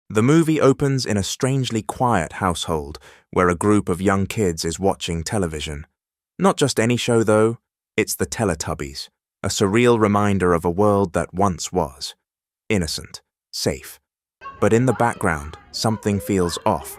The movie opens in a strangely quiet household where a group of young kids is watching television. Not just any show, though, it's the Teletubbies, a surreal reminder of a world that once was. Innocent, safe. But in the background, something feels off.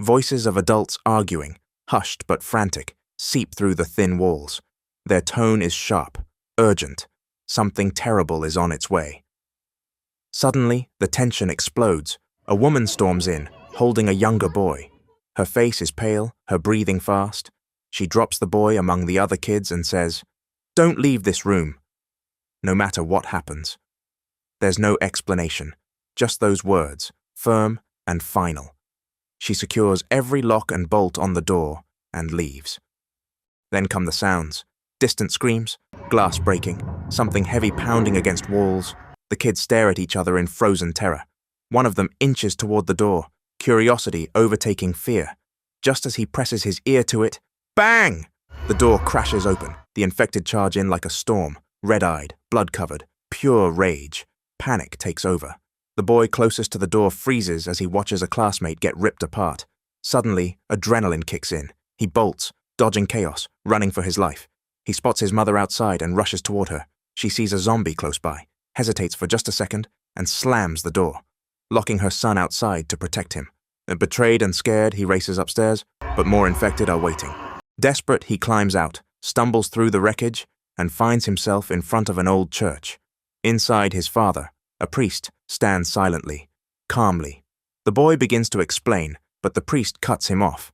Voices of adults arguing, hushed but frantic, seep through the thin walls. Their tone is sharp, urgent. Something terrible is on its way. Suddenly, the tension explodes. A woman storms in, holding a younger boy. Her face is pale, her breathing fast. She drops the boy among the other kids and says, "Don't leave this room." No matter what happens. There's no explanation, just those words, firm and final. She secures every lock and bolt on the door and leaves. Then come the sounds, distant screams, glass breaking, something heavy pounding against walls. The kids stare at each other in frozen terror. One of them inches toward the door, curiosity overtaking fear. Just as he presses his ear to it, bang! The door crashes open, the infected charge in like a storm, red-eyed, blood-covered, pure rage. Panic takes over. The boy closest to the door freezes as he watches a classmate get ripped apart. Suddenly, adrenaline kicks in. He bolts, dodging chaos, running for his life. He spots his mother outside and rushes toward her. She sees a zombie close by, hesitates for just a second, and slams the door, locking her son outside to protect him. Betrayed and scared, he races upstairs, but more infected are waiting. Desperate, he climbs out, stumbles through the wreckage, and finds himself in front of an old church. Inside, his father, a priest, stands silently, calmly. The boy begins to explain, but the priest cuts him off.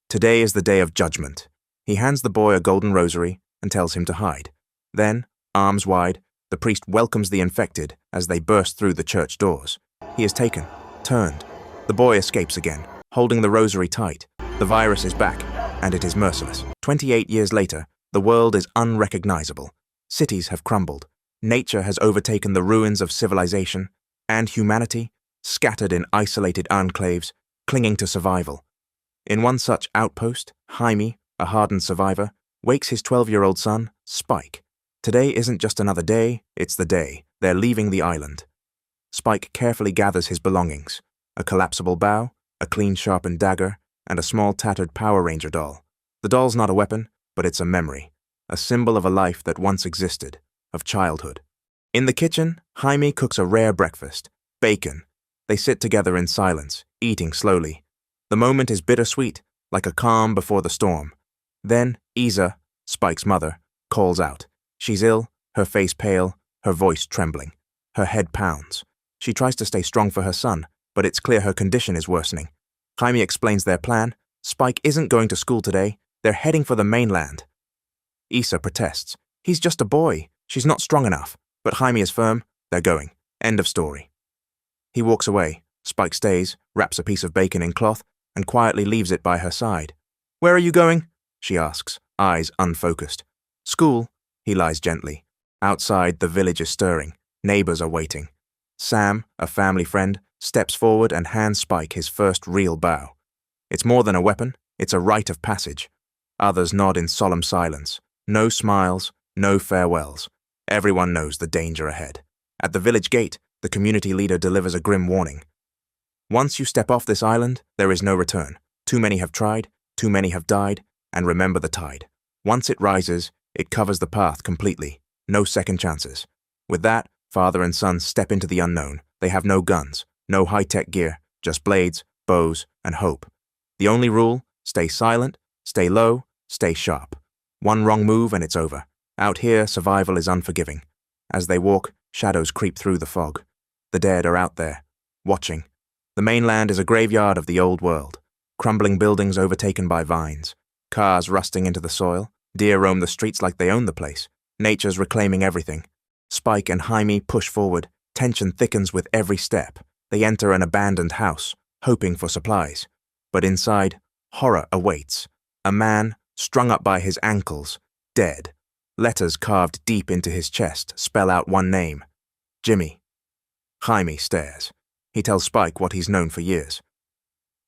Today is the day of judgment. He hands the boy a golden rosary and tells him to hide. Then, arms wide, the priest welcomes the infected as they burst through the church doors. He is taken, turned. The boy escapes again, holding the rosary tight. The virus is back, and it is merciless. 28 years later, the world is unrecognizable. Cities have crumbled. Nature has overtaken the ruins of civilization, and humanity, scattered in isolated enclaves, clinging to survival. In one such outpost, Jaime, a hardened survivor, wakes his 12-year-old son, Spike. Today isn't just another day, it's the day. They're leaving the island. Spike carefully gathers his belongings, a collapsible bow, a clean sharpened dagger, and a small tattered Power Ranger doll. The doll's not a weapon, but it's a memory, a symbol of a life that once existed, of childhood. In the kitchen, Jaime cooks a rare breakfast, bacon. They sit together in silence, eating slowly. The moment is bittersweet, like a calm before the storm. Then Isa, Spike's mother, calls out. She's ill, her face pale, her voice trembling. Her head pounds. She tries to stay strong for her son, but it's clear her condition is worsening. Jaime explains their plan. Spike isn't going to school today. They're heading for the mainland. Isa protests. He's just a boy. She's not strong enough. But Jaime is firm. They're going. End of story. He walks away. Spike stays, wraps a piece of bacon in cloth, and quietly leaves it by her side. "Where are you going?" she asks, eyes unfocused. "School," he lies gently. Outside, the village is stirring. Neighbors are waiting. Sam, a family friend, steps forward and hands Spike his first real bow. It's more than a weapon, it's a rite of passage. Others nod in solemn silence. No smiles, no farewells. Everyone knows the danger ahead. At the village gate, the community leader delivers a grim warning. Once you step off this island, there is no return. Too many have tried, too many have died, and remember the tide. Once it rises, it covers the path completely. No second chances. With that, father and son step into the unknown. They have no guns, no high-tech gear, just blades, bows, and hope. The only rule, stay silent, stay low, stay sharp. One wrong move and it's over. Out here, survival is unforgiving. As they walk, shadows creep through the fog. The dead are out there, watching. The mainland is a graveyard of the old world. Crumbling buildings overtaken by vines. Cars rusting into the soil. Deer roam the streets like they own the place. Nature's reclaiming everything. Spike and Jaime push forward. Tension thickens with every step. They enter an abandoned house, hoping for supplies. But inside, horror awaits. A man, strung up by his ankles, dead. Letters carved deep into his chest spell out one name. Jimmy. Jaime stares. He tells Spike what he's known for years.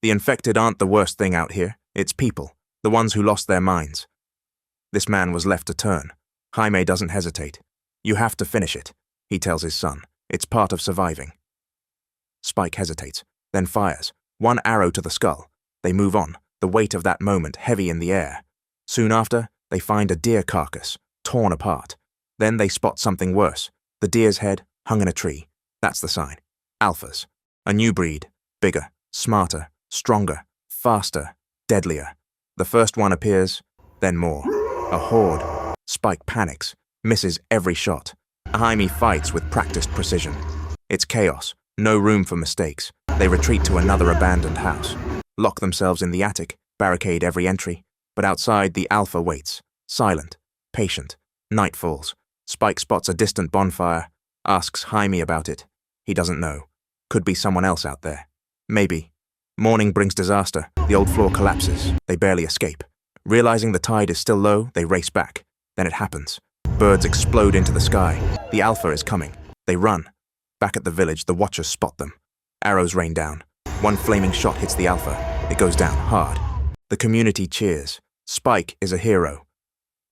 The infected aren't the worst thing out here. It's people, the ones who lost their minds. This man was left to turn. Jaime doesn't hesitate. You have to finish it, he tells his son. It's part of surviving. Spike hesitates. then fires. One arrow to the skull. They move on, the weight of that moment heavy in the air. Soon after, they find a deer carcass, torn apart. Then they spot something worse. The deer's head hung in a tree. That's the sign. Alphas. A new breed. Bigger, smarter, stronger, faster, deadlier. The first one appears, then more. A horde. Spike panics, misses every shot. Jaime fights with practiced precision. It's chaos, no room for mistakes. They retreat to another abandoned house, lock themselves in the attic, barricade every entry. But outside, the Alpha waits, silent, patient. Night falls. Spike spots a distant bonfire, asks Jaime about it. He doesn't know. Could be someone else out there. Maybe. Morning brings disaster. The old floor collapses. They barely escape. Realizing the tide is still low, they race back. Then it happens. Birds explode into the sky. The Alpha is coming. They run. Back at the village, the Watchers spot them. Arrows rain down. One flaming shot hits the Alpha. It goes down hard. The community cheers. Spike is a hero.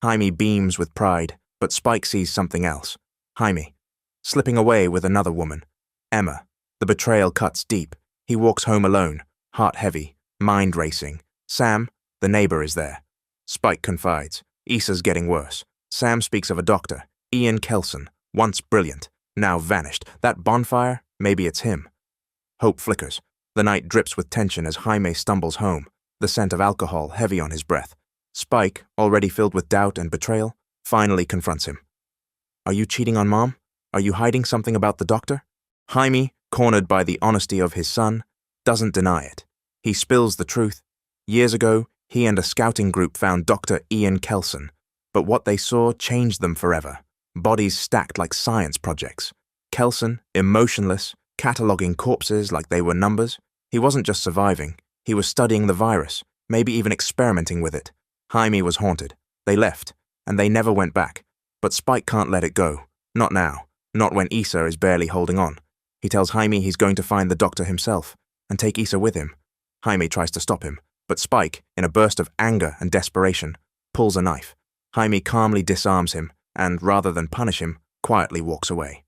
Jaime beams with pride, but Spike sees something else. Jaime, slipping away with another woman. Emma. The betrayal cuts deep. He walks home alone, heart heavy, mind racing. Sam, the neighbor, is there. Spike confides. Issa's getting worse. Sam speaks of a doctor, Ian Kelson, once brilliant, now vanished. That bonfire, maybe it's him. Hope flickers. The night drips with tension as Jaime stumbles home, the scent of alcohol heavy on his breath. Spike, already filled with doubt and betrayal, finally confronts him. Are you cheating on Mom? Are you hiding something about the doctor? Jaime, cornered by the honesty of his son, doesn't deny it. He spills the truth. Years ago, he and a scouting group found Dr. Ian Kelson, but what they saw changed them forever. Bodies stacked like science projects. Kelson, emotionless, cataloging corpses like they were numbers. He wasn't just surviving, he was studying the virus, maybe even experimenting with it. Jaime was haunted. They left, and they never went back. But Spike can't let it go. Not now. Not when Issa is barely holding on. He tells Jaime he's going to find the doctor himself, and take Issa with him. Jaime tries to stop him, but Spike, in a burst of anger and desperation, pulls a knife. Jaime calmly disarms him, and rather than punish him, quietly walks away.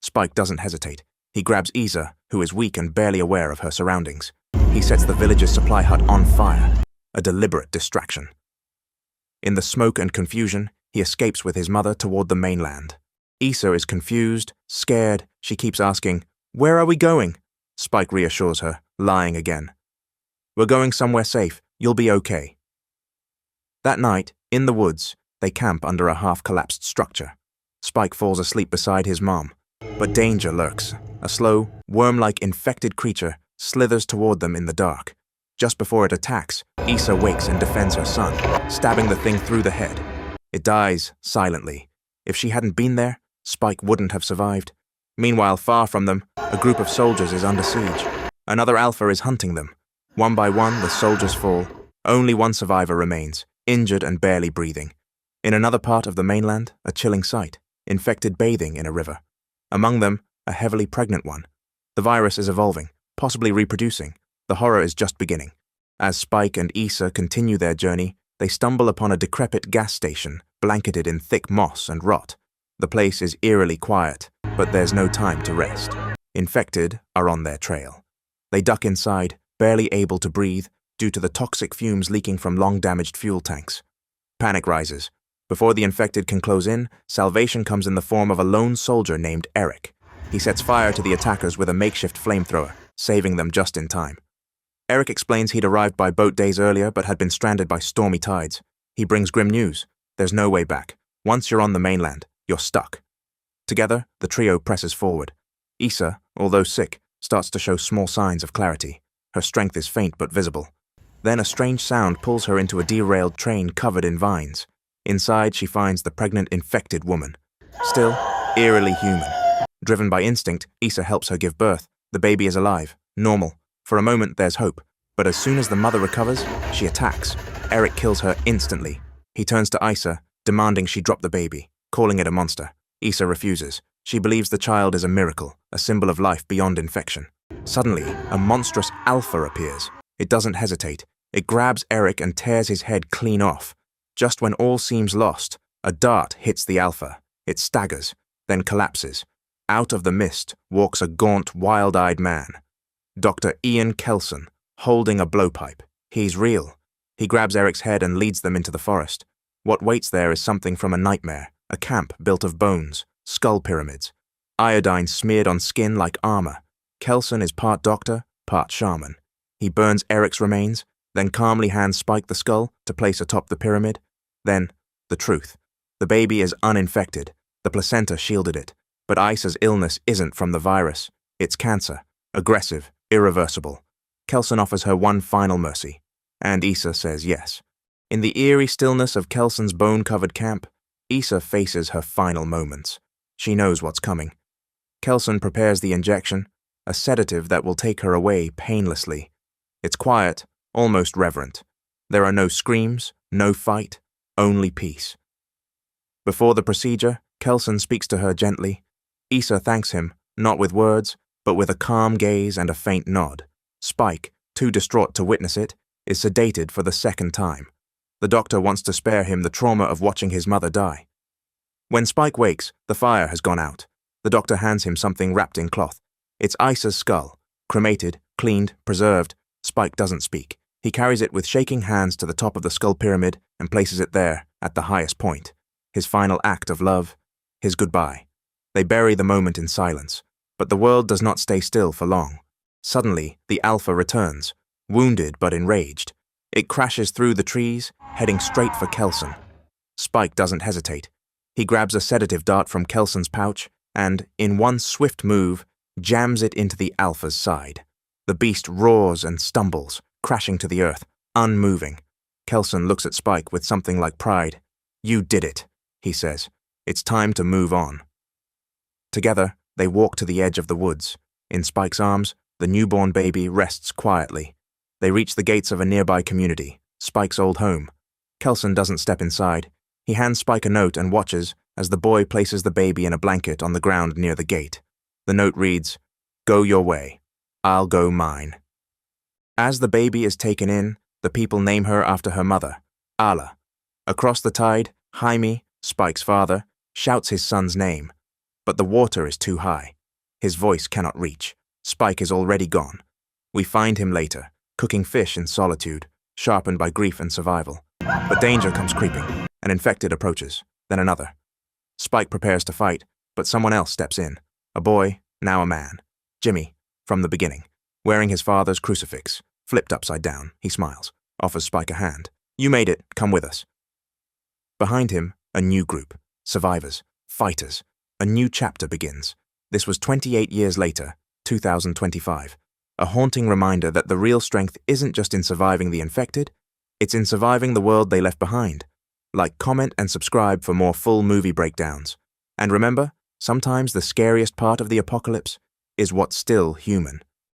Spike doesn't hesitate. He grabs Issa, who is weak and barely aware of her surroundings. He sets the village's supply hut on fire, a deliberate distraction. In the smoke and confusion, he escapes with his mother toward the mainland. Issa is confused, scared. She keeps asking, "Where are we going?" Spike reassures her, lying again. "We're going somewhere safe. You'll be okay." That night, in the woods, they camp under a half-collapsed structure. Spike falls asleep beside his mom, but danger lurks. A slow, worm-like infected creature slithers toward them in the dark. Just before it attacks, Issa wakes and defends her son, stabbing the thing through the head. It dies silently. If she hadn't been there, Spike wouldn't have survived. Meanwhile, far from them, a group of soldiers is under siege. Another Alpha is hunting them. One by one, the soldiers fall. Only one survivor remains, injured and barely breathing. In another part of the mainland, a chilling sight, infected bathing in a river. Among them, a heavily pregnant one. The virus is evolving, possibly reproducing. The horror is just beginning. As Spike and Issa continue their journey, they stumble upon a decrepit gas station, blanketed in thick moss and rot. The place is eerily quiet, but there's no time to rest. Infected are on their trail. They duck inside, barely able to breathe, due to the toxic fumes leaking from long-damaged fuel tanks. Panic rises. Before the infected can close in, salvation comes in the form of a lone soldier named Eric. He sets fire to the attackers with a makeshift flamethrower, saving them just in time. Eric explains he'd arrived by boat days earlier but had been stranded by stormy tides. He brings grim news. There's no way back. Once you're on the mainland, you're stuck. Together, the trio presses forward. Issa, although sick, starts to show small signs of clarity. Her strength is faint but visible. Then a strange sound pulls her into a derailed train covered in vines. Inside, she finds the pregnant, infected woman. Still, eerily human. Driven by instinct, Issa helps her give birth. The baby is alive, normal. For a moment, there's hope. But as soon as the mother recovers, she attacks. Eric kills her instantly. He turns to Issa, demanding she drop the baby, calling it a monster. Issa refuses. She believes the child is a miracle, a symbol of life beyond infection. Suddenly, a monstrous Alpha appears. It doesn't hesitate. It grabs Eric and tears his head clean off. Just when all seems lost, a dart hits the Alpha. It staggers, then collapses. Out of the mist walks a gaunt, wild-eyed man. Dr. Ian Kelson, holding a blowpipe. He's real. He grabs Eric's head and leads them into the forest. What waits there is something from a nightmare, a camp built of bones, skull pyramids, iodine smeared on skin like armor. Kelson is part doctor, part shaman. He burns Eric's remains, then calmly hands Spike the skull to place atop the pyramid. Then, the truth. The baby is uninfected. The placenta shielded it. But Isa's illness isn't from the virus. It's cancer. Aggressive. Irreversible. Kelson offers her one final mercy. And Isa says yes. In the eerie stillness of Kelson's bone-covered camp, Isa faces her final moments. She knows what's coming. Kelson prepares the injection, a sedative that will take her away painlessly. It's quiet, almost reverent. There are no screams, no fight, only peace. Before the procedure, Kelson speaks to her gently. Isa thanks him, not with words, but with a calm gaze and a faint nod. Spike, too distraught to witness it, is sedated for the second time. The doctor wants to spare him the trauma of watching his mother die. When Spike wakes, the fire has gone out. The doctor hands him something wrapped in cloth. It's Isa's skull, cremated, cleaned, preserved. Spike doesn't speak. He carries it with shaking hands to the top of the skull pyramid and places it there, at the highest point. His final act of love, his goodbye. They bury the moment in silence, but the world does not stay still for long. Suddenly, the Alpha returns, wounded but enraged. It crashes through the trees, heading straight for Kelson. Spike doesn't hesitate. He grabs a sedative dart from Kelson's pouch and, in one swift move, jams it into the Alpha's side. The beast roars and stumbles, crashing to the earth, unmoving. Kelson looks at Spike with something like pride. "You did it," he says. "It's time to move on." Together, they walk to the edge of the woods. In Spike's arms, the newborn baby rests quietly. They reach the gates of a nearby community, Spike's old home. Kelson doesn't step inside. He hands Spike a note and watches as the boy places the baby in a blanket on the ground near the gate. The note reads, "Go your way. I'll go mine." As the baby is taken in, the people name her after her mother, Ala. Across the tide, Jaime, Spike's father, shouts his son's name. But the water is too high. His voice cannot reach. Spike is already gone. We find him later, cooking fish in solitude, sharpened by grief and survival. But danger comes creeping. An infected approaches, then another. Spike prepares to fight, but someone else steps in. A boy, now a man. Jimmy, from the beginning, wearing his father's crucifix. Flipped upside down, he smiles, offers Spike a hand. "You made it, come with us." Behind him, a new group. Survivors, fighters. A new chapter begins. This was 28 years later, 2025. A haunting reminder that the real strength isn't just in surviving the infected, it's in surviving the world they left behind. Like, comment, and subscribe for more full movie breakdowns. And remember, sometimes the scariest part of the apocalypse is what's still human.